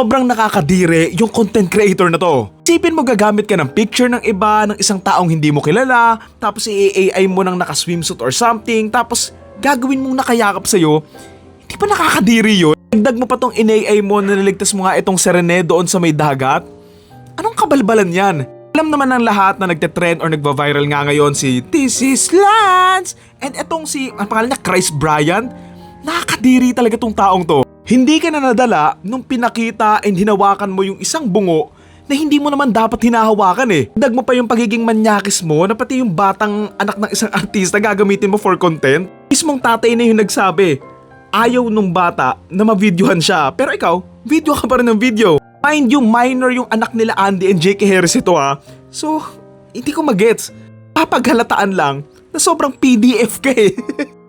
Sobrang nakakadire yung content creator na to. Isipin mo gagamit ka ng picture ng iba, ng isang taong hindi mo kilala, tapos i-AI mo ng naka-swimsuit or something, tapos gagawin mong nakayakap sa'yo. Hindi ba nakakadiri yun? Dagdag mo pa tong in-AI mo na niligtas mo nga itong Serene doon sa may dagat? Anong kabalbalan yan? Alam naman ng lahat na nagte-trend or nagva-viral nga ngayon si This is Lance and etong si, ang pangalan niya, Chris Bryant. Nakakadiri talaga tong taong to. Hindi ka na nadala nung pinakita and hinawakan mo yung isang bungo na hindi mo naman dapat hinahawakan eh. Dag mo pa yung pagiging manyakis mo na pati yung batang anak ng isang artista gagamitin mo for content. Mismong tatay na yung nagsabi, ayaw nung bata na ma-videohan siya. Pero ikaw, video ka pa rin ng video. Mind you, minor yung anak nila Andy and J.K. Harris ito ha. So, hindi ko magets. Papaghalataan lang na sobrang PDF ka eh.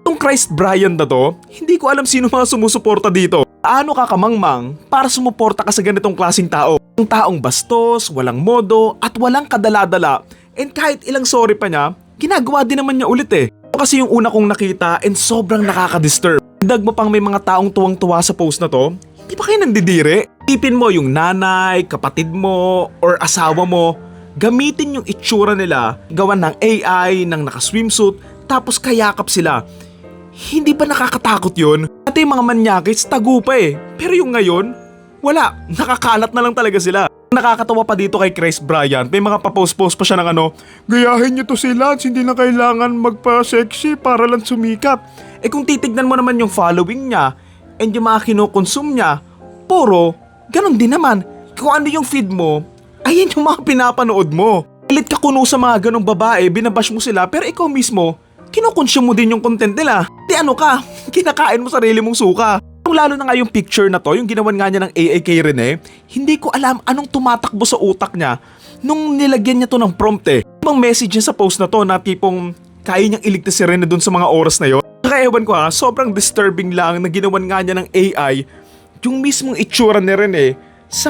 Itong Chris Bryant na to, hindi ko alam sino mga sumusuporta dito. Paano ka kamangmang para sumuporta ka sa ganitong klaseng tao? Yung taong bastos, walang modo, at walang kadala-dala. And kahit ilang sorry pa niya, ginagawa din naman niya ulit eh. Ito kasi yung una kong nakita and sobrang nakaka-disturb. Dag mo pang may mga taong tuwang-tuwa sa post na to, hindi pa kayo nandidire? Tipin mo yung nanay, kapatid mo, or asawa mo, gamitin yung itsura nila, gawan ng AI, ng naka-swimsuit, tapos kayakap sila. Hindi ba nakakatakot yun? At yung mga manyakis, tago pa eh. Pero yung ngayon, wala. Nakakalat na lang talaga sila. Nakakatawa pa dito kay Chris Bryant. May mga papost-post pa siya ng gayahin niyo to si Lance, hindi na kailangan magpa-sexy para lang sumikat. Eh kung titignan mo naman yung following niya, and yung mga kinukonsume niya, puro, ganun din naman. Kung ano yung feed mo, ayan yung mga pinapanood mo. Pilit ka kuno sa mga ganong babae, binabash mo sila, pero ikaw mismo, kinukonsume mo din yung content nila. Di ano ka, kinakain mo sarili mong suka. Lalo na nga yung picture na to, yung ginawan nga niya ng AI kay Rene, hindi ko alam anong tumatakbo sa utak niya nung nilagyan niya to ng prompt eh. Ibang message niya sa post na to na tipong kaya niyang iligtas si Rene dun sa mga oras na yon. Kaya ewan ko ha, sobrang disturbing lang na ginawan nga niya ng AI yung mismong itsura ni Rene sa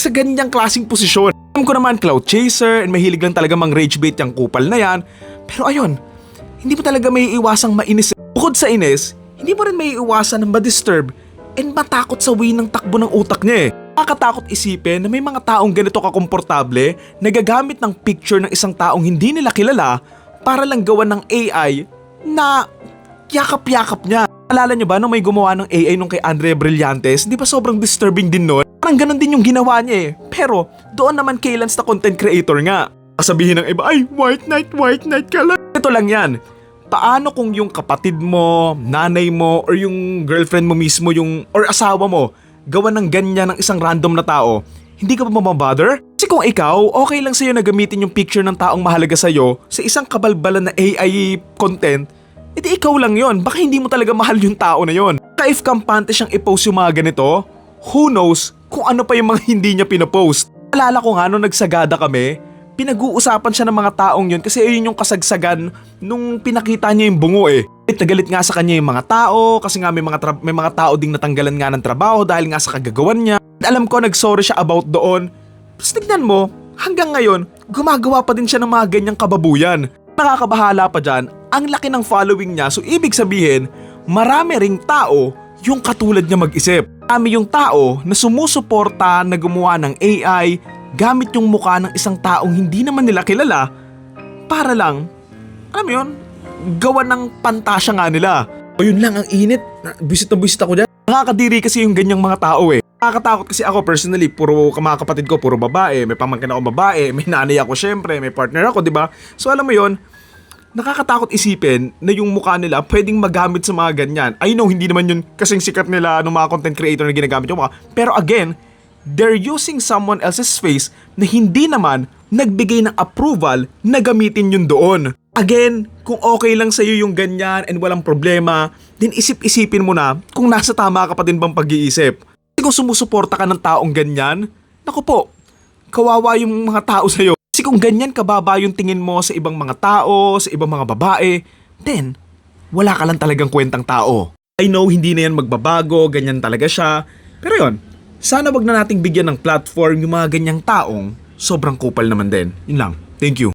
ganyang klaseng posisyon. Alam ko naman cloud chaser and mahilig lang talaga mang rage bait yung kupal na yan. Pero ayun, hindi mo talaga may iwasang mainis. Bukod sa inis, hindi mo rin may iwasan ng ma-disturb and matakot sa way ng takbo ng utak niya eh. Nakakatakot isipin na may mga taong ganito kakomportable na gagamit ng picture ng isang taong hindi nila kilala para lang gawan ng AI na yakap-yakap niya. Alala niyo ba nung may gumawa ng AI nung kay Andrea Brillantes? Di ba sobrang disturbing din nun? Parang ganun din yung ginawa niya eh. Pero doon naman kay Lance na content creator nga. Sabihin ng iba, ay white knight ka lang. Ito lang yan. Paano kung yung kapatid mo, nanay mo, or yung girlfriend mo mismo, or asawa mo, gawa ng ganyan ng isang random na tao, hindi ka pa mababother? Kasi kung ikaw, okay lang sa'yo na gamitin yung picture ng taong mahalaga sa'yo sa isang kabalbalan na AI content, edi ikaw lang yon. Baka hindi mo talaga mahal yung tao na yon. Kaya if kampante siyang i-post yung mga ganito, who knows kung ano pa yung mga hindi niya pinapost. Alala ko nga nung nagsagada kami, pinag-uusapan siya ng mga taong yun kasi ayun yung kasagsagan nung pinakita niya yung bungo eh. Galit nga sa kanya yung mga tao kasi nga may mga tao ding natanggalan nga ng trabaho dahil nga sa kagagawan niya. Alam ko nagsorry siya about doon. Tapos tignan mo, hanggang ngayon, gumagawa pa din siya ng mga ganyang kababuyan. Nakakabahala pa dyan, ang laki ng following niya, so ibig sabihin, marami ring tao yung katulad niya mag-isip. Marami yung tao na sumusuporta na gumawa ng AI gamit yung mukha ng isang taong hindi naman nila kilala para lang, alam mo yun, gawa ng pantasya nga nila. O yun lang, ang init. Buisit na buisit ako dyan. Nakakadiri kasi yung ganyang mga tao eh. Nakakatakot kasi ako personally, puro mga kapatid ko, puro babae. May pamangkin ako babae, may nanay ako syempre, may partner ako, diba? So alam mo yun, nakakatakot isipin na yung mukha nila pwedeng magamit sa mga ganyan. I know, hindi naman yun kasing sikat nila ng mga content creator na ginagamit yung mukha. Pero again, they're using someone else's face na hindi naman nagbigay ng approval na gamitin yun doon. Again, kung okay lang sa'yo yung ganyan and walang problema, then isip-isipin mo na kung nasa tama ka pa din bang pag-iisip. Kasi kung sumusuporta ka ng taong ganyan, naku po, kawawa yung mga tao sa'yo. Kasi kung ganyan kababa yung tingin mo sa ibang mga tao, sa ibang mga babae, then wala ka lang talagang kwentang tao. I know hindi na yan magbabago, ganyan talaga siya. Pero yun, sana wag na nating bigyan ng platform yung mga ganyang taong sobrang kupal naman din. Yun lang. Thank you.